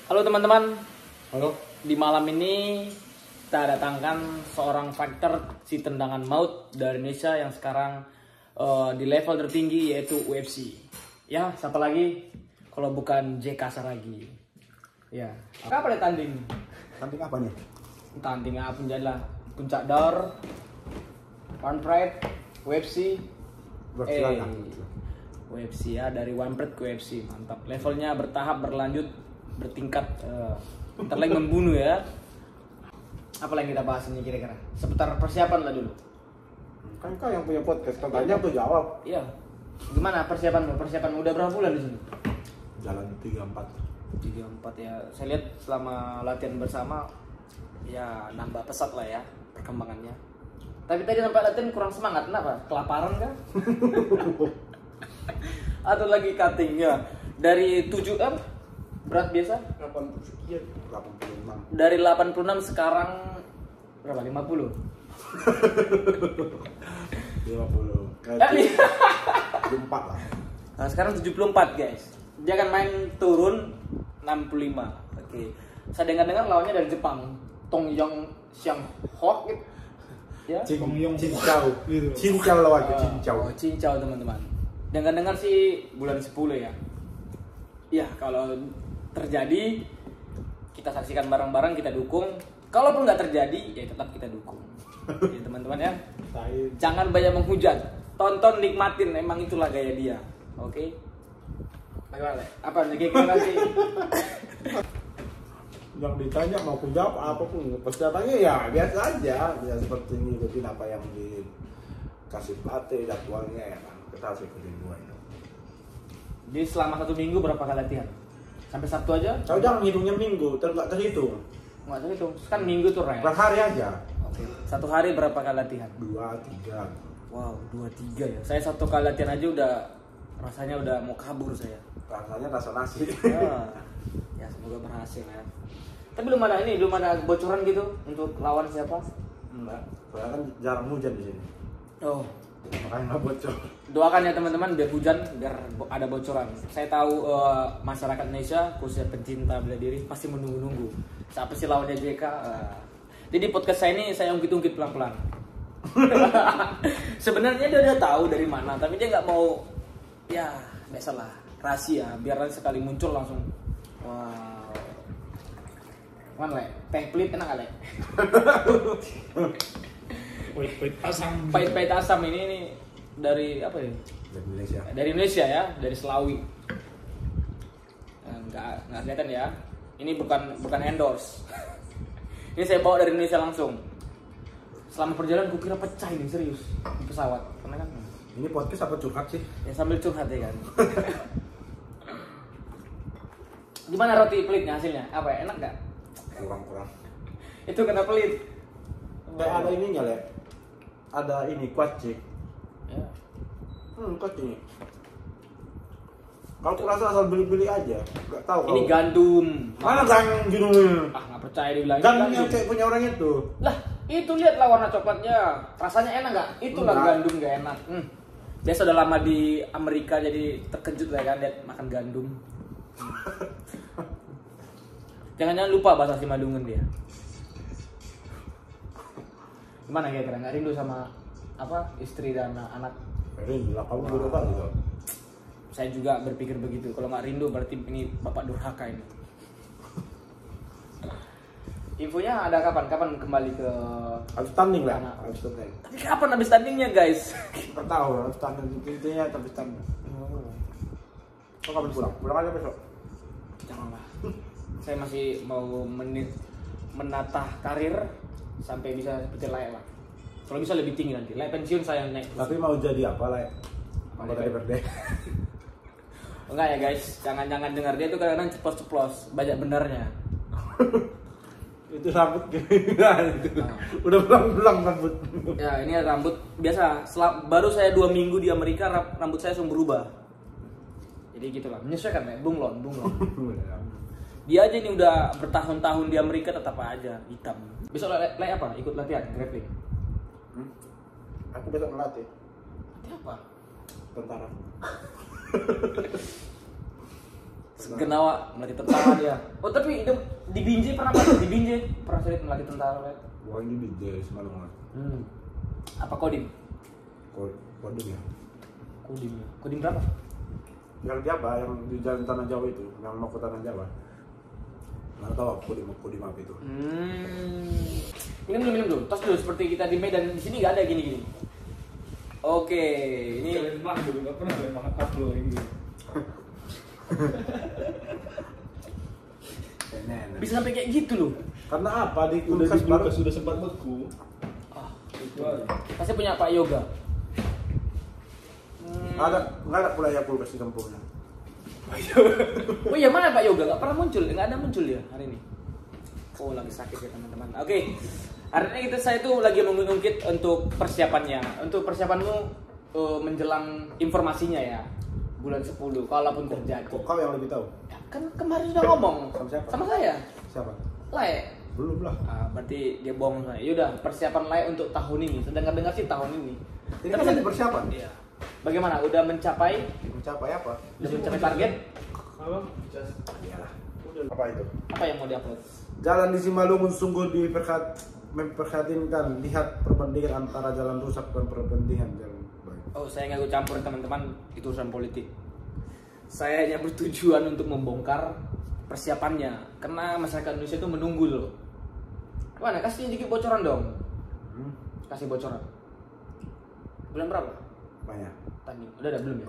Halo teman-teman, Halo. di malam ini kita datangkan seorang fighter si tendangan maut dari Indonesia yang sekarang di level tertinggi yaitu UFC. Ya, siapa lagi kalau bukan JK Saragi. Ya, apa dia tanding? Tanding apa nih? Tanding apa jadilah puncak dor, One Pride, UFC. UFC ya, dari One Pride ke UFC, mantap. Levelnya bertahap, berlanjut, bertingkat, bentar lagi membunuh ya. Apa lagi kita bahas ini kira-kira? Seputar persiapan lah dulu. Kan kau yang punya podcast, kau tanya aku jawab. Iya. Gimana persiapan? Persiapan udah berapa bulan di sini? Jalan 3-4. 3-4 ya. Saya lihat selama latihan bersama ya nambah pesat lah ya perkembangannya. Tapi tadi sampai latihan kurang semangat, kenapa? Kelaparan kah? Atau lagi cutting ya? Dari 7 berat biasa? 80 sekian. 86. Dari 86 sekarang berapa? 50? 50. Eh, 4 lah. Nah, sekarang 74 guys. Dia akan main turun 65. Oke. Saya dengar-dengar lawannya dari Jepang, Tong Yong Xiang Hok gitu. Ya. Cincau. Cincau lawan ke Cincau. Oh, cincau teman-teman. Dengar-dengar sih bulan 10 ya. Ya, kalau terjadi kita saksikan bareng-bareng, kita dukung. Kalaupun nggak terjadi, ya tetap kita dukung. Ya teman-teman ya. Jangan banyak menghujat. Tonton, nikmatin, emang itulah gaya dia. Oke. Bagaimana? Apa kira-kira sih? Yang ditanya mau aku jawab apapun. Persiapannya ya biasa aja. Ya seperti ngikutin apa yang dikasih pelatih, jadwalnya ya kan. Kita harus ikutin semua itu. Jadi selama 1 minggu berapa kali latihan? Sampai Sabtu aja? Kau jangan ngitungnya minggu, nggak terhitung. Nggak tahu itu. Kan minggu tuh rank. Per hari aja. Oke. 1 hari berapa kali latihan? 2-3. Wow, 2-3 ya. Saya 1 kali latihan aja udah rasanya udah mau kabur saya. Rasanya rasa nasi. Ya semoga berhasil ya. Tapi belum ada bocoran gitu untuk lawan siapa? Enggak. Soalnya kan jarang hujan di sini. Oh, Makanya nggak bocor. doakan ya teman-teman biar hujan, biar ada bocoran. Saya tahu masyarakat Indonesia khususnya pencinta bela diri pasti menunggu-nunggu siapa sih lawannya JK. Jadi podcast saya ini saya ungkit-ungkit pelan-pelan. Sebenarnya dia udah tahu dari mana, tapi dia nggak mau. Ya biasalah rahasia. Biar nanti sekali muncul langsung. Wow. Mana le? Teh pelit enak kali. Pahit-pahit asam ini dari apa ya? Dari Malaysia. Dari Indonesia ya, dari Selawi. Nggak kelihatan ya. Ini bukan endorse. Ini saya bawa dari Indonesia langsung. Selama perjalanan gue kira pecah ini serius di pesawat. Karena kan Ini podcast apa curhat sih? ya sambil curhat ya kan. Gimana roti pelitnya hasilnya? Apa ya? Enak nggak? Kurang-kurang. Itu kena pelit. Kayak ada ininya le. Ada ini kuaci. Ya. Kuaci ini. Kalau kurasa asal beli-beli aja, nggak tahu. Ini gandum. Mana gandum? Ah nggak percaya dibilang. Gandum yang kayak punya orang itu. Lah, itu lihatlah warna coklatnya. Rasanya enak nggak? Itulah Enggak. gandum nggak enak. Biasa udah lama di Amerika jadi terkejut lah kan lihat makan gandum. Jangan lupa bahasa Simalungun dia. Gimana kira-kira? Nggak rindu sama apa istri dan anak? Rindu lah, kamu udah tahu gitu. Saya juga berpikir begitu. Kalau nggak rindu berarti ini bapak durhaka ini. Infonya ada kapan? Kapan kembali ke? Habis tanding lah. Anak. Habis tanding. Tapi kapan habis tandingnya guys? Nggak tahu, habis tanding intinya habis tanding. Kau kapan pulang? Pulang aja besok. Janganlah. Saya masih mau menatah karir sampai bisa seperti layak lah. Kalau bisa lebih tinggi nanti. Layak pensiun saya naik. Tapi mau jadi apa lah? Anggota DPRD. Enggak ya guys, jangan dengar dia tuh kadang-kadang ceplos-ceplos, banyak benernya. Itu rambut gimana itu? Udah belang-belang rambut. Ya ini rambut biasa. Baru saya 2 minggu di Amerika rambut saya langsung berubah. Jadi gitulah, menyesuaikan ya, bunglon. Dia aja ini udah bertahun-tahun di Amerika tetap aja hitam. Besok lay apa? Ikut latihan grappling. Aku besok melatih. Latihan apa? Tentara. Genawa melatih tentara dia. Oh tapi itu di Binjai pernah masuk di Binjai pernah saya lihat melatih tentara. Bukan di Binjai semalam. Apa Kodim? Kodim ya. Kodim ya. Kodim berapa? Yang Jawa, yang di jalan Tanah Jawa itu, yang mau ke Tanah Jawa. Nggak tahu aku Kodim apa itu. Minum dulu. Tos dulu seperti kita di Medan di sini nggak ada gini-gini. Oke, ini kalian mah dulu nggak pernah kalian makan up loh ini. bisa sampai kayak gitu loh. Karena apa di Udah kulkas di baru kulkas sudah sempat beku. Itu aja. Pasti punya Pak Yoga. nggak ada pula ya kulkas di kampungnya. Oh iya mana Pak Yoga? Nggak pernah muncul, nggak ada muncul ya hari ini. Oh lagi sakit ya teman-teman. Oke, hari ini saya tuh lagi mengungkit untuk persiapannya. Untuk persiapanmu menjelang informasinya ya bulan 10 kalaupun terjadi. Kok kau yang lebih tahu? Ya, kan kemarin sudah ngomong Sama siapa? sama saya. Siapa? Lae. Belum lah. Berarti dia bohong saya. Yaudah persiapan Lae untuk tahun ini. Sedang dengar sih tahun ini. Ini kan lagi persiapan. Iya. Bagaimana? Udah mencapai apa? Udah mencapai target? Apa? Iyalah. Apa itu? Apa yang mau diupload? Jalan di Simalungun sungguh memperhatinkan. Lihat perbandingan antara jalan rusak dan perbandingan jalan baik. Oh, saya nggak ikut campur teman-teman, itu urusan politik. Saya hanya bertujuan untuk membongkar persiapannya, karena masyarakat Indonesia itu menunggu loh. Mana? Kasih sedikit bocoran dong. Kasih bocoran. Bulan berapa? Banyak. Tadi. Udah ada belum ya?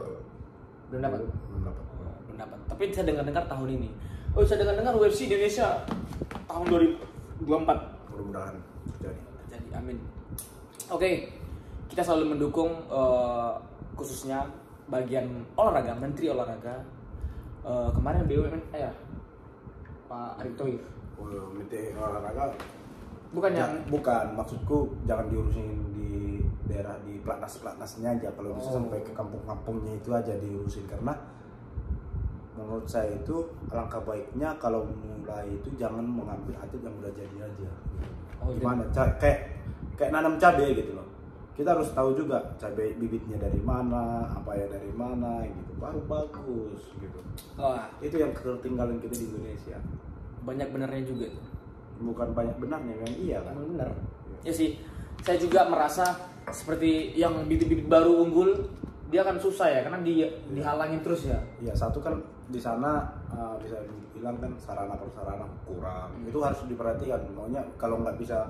Belum dapat. Belum dapat. Belum dapat. Tapi saya dengar-dengar tahun ini. Oh, saya dengar-dengar UFC Indonesia tahun 2024. Mudah-mudahan terjadi. Jadi amin. Oke, kita selalu mendukung khususnya bagian olahraga, Menteri Olahraga. Kemarin BUMN ya Pak Erick Thohir. Menteri olahraga. Bukan Maksudku jangan diurusin di daerah di platnas-platnasnya aja. Kalau bisa sampai ke kampung-kampungnya itu aja diurusin, karena menurut saya itu alangkah baiknya kalau mulai itu jangan mengambil atlet yang udah jadi aja. Gimana? Kayak nanam cabai gitu loh. Kita harus tahu juga cabai bibitnya dari mana, apa ya dari mana gitu. Baru bagus gitu. Itu yang ketinggalan kita di Indonesia. Banyak benarnya juga tuh. Bukan banyak benarnya, memang iya kan. Benar. Ya sih. Saya juga merasa seperti yang bibit-bibit baru unggul dia akan susah ya karena dihalangin terus ya. Iya, satu kan di sana bisa dibilang kan sarana prasarana kurang. Itu harus diperhatikan. Maunya kalau nggak bisa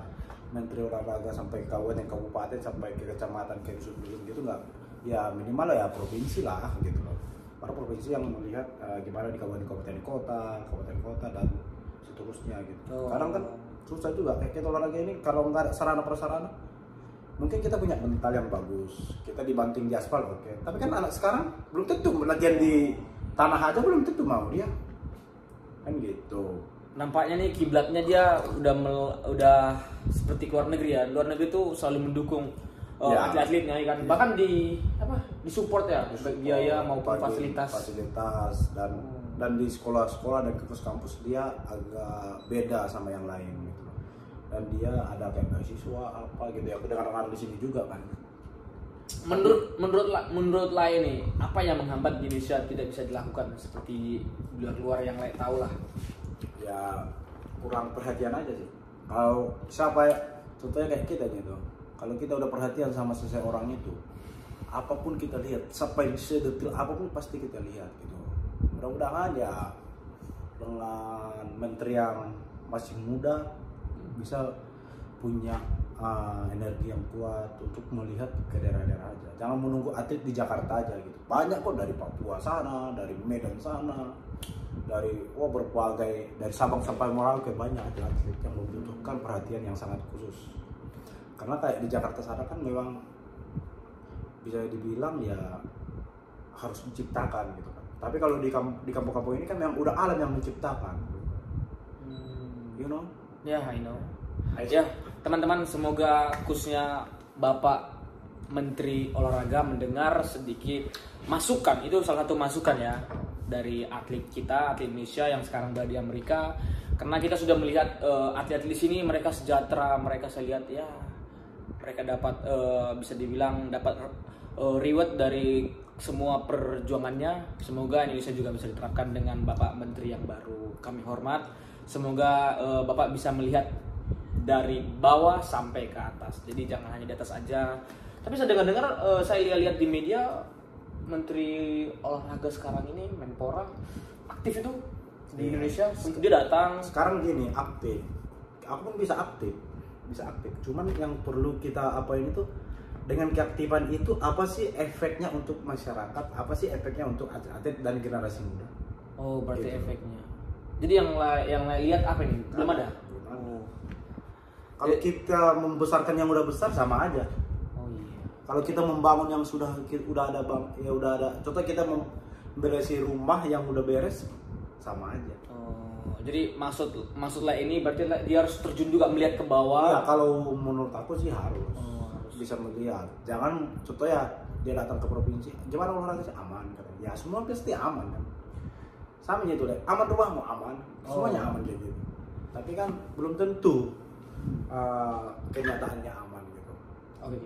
Menteri Olahraga sampai kabupaten sampai ke kecamatan ke dusun gitu nggak, ya minimal ya provinsi lah gitu loh. Para provinsi yang melihat gimana di kabupaten kota dan seterusnya gitu. Kadang kan susah juga kayak kita olahraga ini kalau nggak ada sarana prasarana. Mungkin kita punya mental yang bagus, kita dibanting di aspal oke. Tapi kan anak sekarang belum tentu latihan di tanah aja belum tentu mau dia. Kan gitu. Nampaknya nih kiblatnya dia udah seperti luar negeri ya. Luar negeri tuh selalu mendukung atlet-atletnya kan. Bahkan di support ya, baik biaya maupun fasilitas dan di sekolah-sekolah dan kampus-kampus dia agak beda sama yang lain gitu. Dan dia ada kayak beasiswa apa gitu ya. Aku dengar di sini juga kan. Menurut lain nih, apa yang menghambat di Indonesia tidak bisa dilakukan seperti luar yang lain tahu lah. Ya kurang perhatian aja sih. Kalau siapa ya, contohnya kayak kita gitu. Kalau kita udah perhatian sama seseorang itu, apapun kita lihat, sampai sedetil apapun pasti kita lihat gitu. Mudah-mudahan ya dengan menteri yang masih muda bisa punya energi yang kuat untuk melihat ke daerah-daerah aja. Jangan menunggu atlet di Jakarta aja gitu. Banyak kok dari Papua sana, dari Medan sana, dari berbagai, dari Sabang sampai Merauke banyak atlet yang membutuhkan perhatian yang sangat khusus. Karena kayak di Jakarta sana kan memang bisa dibilang ya harus menciptakan gitu kan. Tapi kalau di kampung-kampung ini kan memang udah alam yang menciptakan. You know? Ya, I know. Ya, teman-teman, semoga khususnya Bapak Menteri Olahraga mendengar sedikit masukan. Itu salah satu masukan ya dari atlet kita, atlet Indonesia yang sekarang berada di Amerika. Karena kita sudah melihat atlet di sini mereka sejahtera, mereka saya lihat ya mereka dapat bisa dibilang dapat reward dari semua perjuangannya. Semoga Indonesia juga bisa diterapkan dengan Bapak Menteri yang baru. Kami hormat. Semoga Bapak bisa melihat dari bawah sampai ke atas. Jadi jangan hanya di atas aja. Tapi saya dengar-dengar, saya lihat di media Menteri Olahraga sekarang ini, Menpora, aktif itu di Indonesia. Dia datang. Sekarang gini, aktif. Aku pun bisa aktif. Cuman yang perlu kita apain itu, dengan keaktifan itu apa sih efeknya untuk masyarakat? Apa sih efeknya untuk atlet dan generasi muda? Oh, berarti Gitu. efeknya. Jadi yang lihat apa ini? Belum ada. Oh. Kalau kita membesarkan yang udah besar sama aja. Oh iya. Kalau kita membangun yang udah ada contoh kita memberesi rumah yang udah beres sama aja. Oh, jadi maksudnya ini berarti dia harus terjun juga melihat ke bawah. Iya, kalau menurut aku sih harus. Oh, harus. Bisa melihat. Jangan contoh ya dia datang ke provinsi, gimana olahraga sih aman katanya. Ya semua pasti aman kan. Sama gitu deh. Aman rumahmu aman, semuanya aman kayak gitu. Tapi kan belum tentu kenyataannya aman gitu. Oke.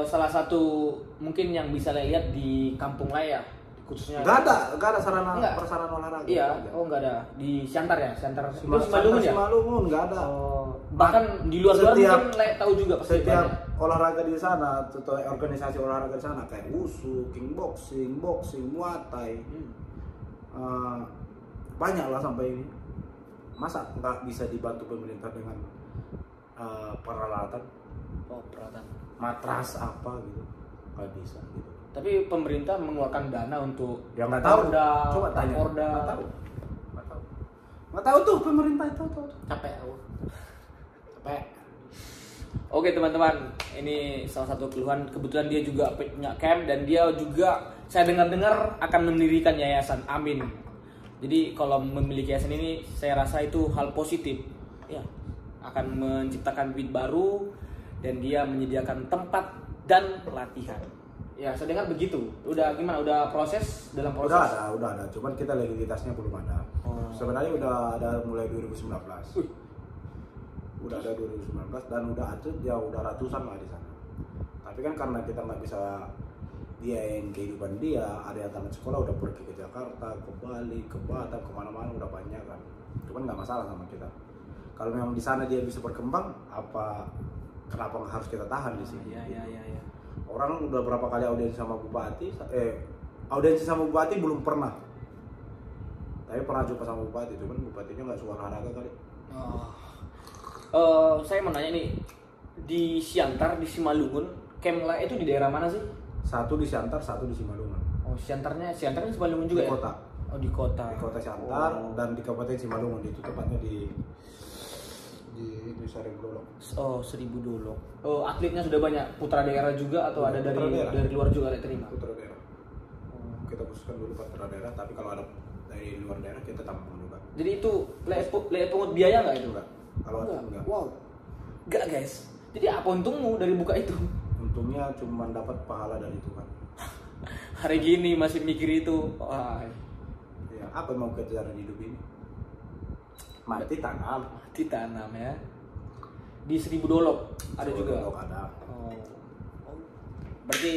Salah satu mungkin yang bisa lihat di Kampung Laya khususnya. Gak ada sarana Enggak. prasarana olahraga. Iya. Nggak ada. Oh enggak ada di Siantar ya, Siantar. Itu Simalungun Simalungun ya. Simalungun nggak ada. Oh, bahkan di luar-luar Setiap- mungkin tahu juga pasti Setiap banyak. olahraga di sana, atau organisasi olahraga di sana kayak wushu, kickboxing, boxing, muay thai, banyak lah sampai ini. Masa nggak bisa dibantu pemerintah dengan peralatan, Oh, peralatan. matras apa gitu, nggak bisa gitu. Tapi pemerintah mengeluarkan dana untuk Ya nggak tahu. Porda, Coba tanya. Porda. Nggak tahu tuh pemerintah itu tuh. Capek aku. Capek. Oke teman-teman, ini salah satu keluhan. Kebetulan dia juga punya camp dan dia juga saya dengar-dengar akan mendirikan yayasan. Amin. Jadi kalau memiliki yayasan ini saya rasa itu hal positif. Ya, akan menciptakan bibit baru dan dia menyediakan tempat dan latihan. Ya, saya dengar begitu. Udah gimana? Udah proses dalam proses? Udah ada. Cuman kita legalitasnya belum ada. Oh. Sebenarnya udah ada mulai 2019. Udah ada 2019 dan udah atlet ya udah ratusan lah di sana. Tapi kan karena kita nggak bisa biayain kehidupan dia, ada yang tamat sekolah udah pergi ke Jakarta, ke Bali, ke Batam, kemana-mana udah banyak kan. Cuman nggak masalah sama kita. Kalau memang di sana dia bisa berkembang, kenapa nggak harus kita tahan di sini? Iya. Orang udah berapa kali audiensi sama bupati, audiensi sama bupati belum pernah. Tapi pernah jumpa sama bupati, cuman bupatinya nggak suka olahraga kali. Saya mau nanya nih, di Siantar, di Simalungun, Kemla itu di daerah mana sih? Satu di Siantar, satu di Simalungun. Oh, Siantarnya di Simalungun juga Di ya? kota. Oh, di kota. Di kota Siantar Oh. dan di Kabupaten Simalungun, itu tepatnya di Sarigolong. Oh, 1000 Dolok. Oh, atletnya sudah banyak. Putra daerah juga atau ada Putra daerah. dari luar juga terima? Putra daerah. Kita khususkan dulu putra daerah, tapi kalau ada dari luar daerah kita tampung juga. Jadi itu le pungut biaya nggak itu? Enggak. Kalau ada enggak. Wow. Enggak guys. Jadi apa untungmu dari buka itu? Untungnya cuma dapat pahala dari Tuhan. Hari gini masih mikir itu. Wah, Ya, apa yang mau kita jalan hidup ini? Mati tanam. ditanam ya. Di 1000 Dolok ada juga. Kalau ada. Oh. Berarti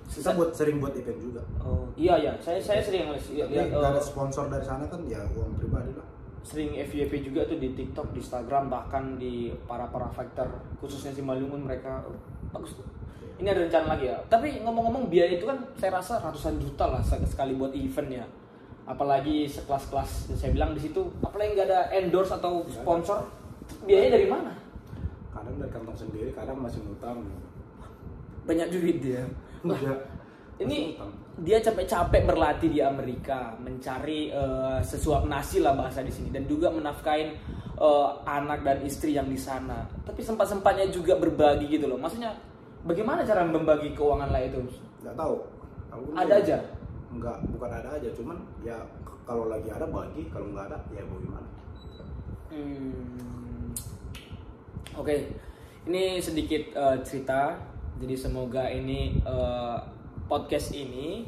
Kita sering buat event juga. Oh, iya. Saya sering lihat Nggak ada sponsor dari sana kan ya uang pribadi lah. sering FYP juga tuh di TikTok, di Instagram, bahkan di para fighter khususnya si Malungun mereka bagus tuh. Ini ada rencana lagi ya. Tapi ngomong-ngomong biaya itu kan saya rasa ratusan juta lah sekali buat event ya. Apalagi sekelas-kelas saya bilang di situ, apalagi nggak ada endorse atau sponsor, biayanya dari mana? Kadang dari kantong sendiri, kadang masih ngutang. Banyak duit dia. Wah, Iya. ini dia capek-capek berlatih di Amerika, mencari sesuap nasi lah bahasa di sini, dan juga menafkahin anak dan istri yang di sana. Tapi sempat-sempatnya juga berbagi gitu loh. Maksudnya bagaimana cara membagi keuangan lah itu? Nggak tahu. Ada aja. Enggak, bukan ada aja, cuman ya kalau lagi ada bagi, kalau nggak ada ya mau gimana. Oke, ini sedikit cerita. Jadi semoga ini podcast ini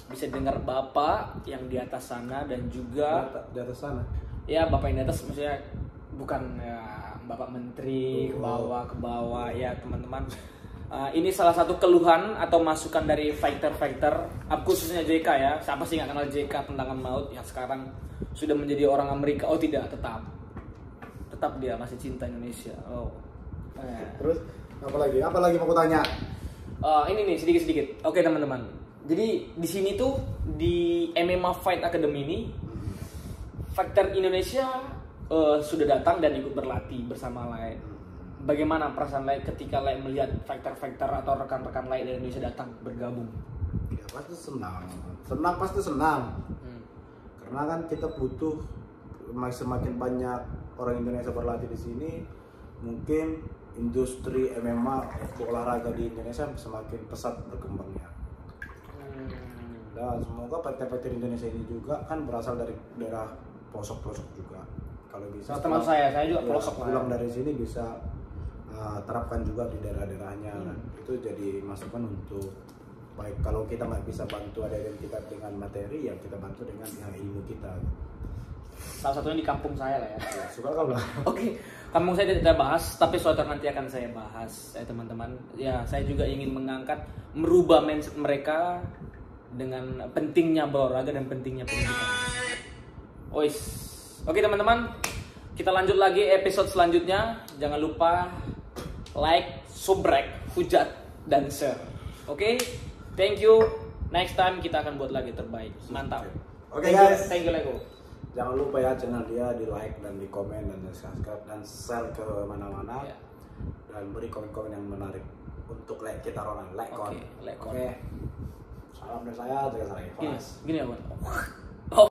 bisa dengar Bapak yang di atas sana dan juga Di atas sana. ya Bapak yang di atas, maksudnya bukan ya, Bapak Menteri ke bawah ya teman-teman. Ini salah satu keluhan atau masukan dari fighter-fighter, khususnya JK ya. Siapa sih nggak kenal JK Tendangan Maut yang sekarang sudah menjadi orang Amerika? Oh tidak, tetap dia masih cinta Indonesia. Oh. Terus apa lagi mau kutanya? Ini nih sedikit. Oke teman-teman. Jadi di sini tuh di MMA Fight Academy ini fighter Indonesia sudah datang dan ikut berlatih bersama lain. Bagaimana perasaan Lai ketika Lai melihat fighter-fighter atau rekan-rekan Lai dari Indonesia datang bergabung? Ya pasti senang. Pasti senang. Karena kan kita butuh semakin banyak orang Indonesia berlatih di sini, mungkin industri MMA olahraga di Indonesia semakin pesat berkembangnya. Dan semoga PT-PT Indonesia ini juga kan berasal dari daerah pelosok-pelosok juga. Kalau bisa teman saya juga pelosok lah. Pulang dari sini bisa terapkan juga di daerah-daerahnya. Itu jadi masukan untuk baik kalau kita nggak bisa bantu adik kita dengan materi, ya kita bantu dengan ilmu kita. Salah satunya di kampung saya lah ya. Suka kau lah. Oke, kampung saya tidak bahas, tapi suatu nanti akan saya bahas, teman-teman. Ya, saya juga ingin merubah mindset mereka dengan pentingnya berolahraga dan pentingnya pendidikan. Oke teman-teman, kita lanjut lagi episode selanjutnya. Jangan lupa like, subrek, hujat, dan share. Oke, thank you. Next time kita akan buat lagi terbaik. Mantap. Oke guys, thank you Lego. Jangan lupa ya channel dia di like dan di komen dan di subscribe dan share ke mana-mana. Ya. Dan beri komen-komen yang menarik untuk like kita Ronald. Like. Oke. Salam dari saya, jaga saya. Gini ya, Bang.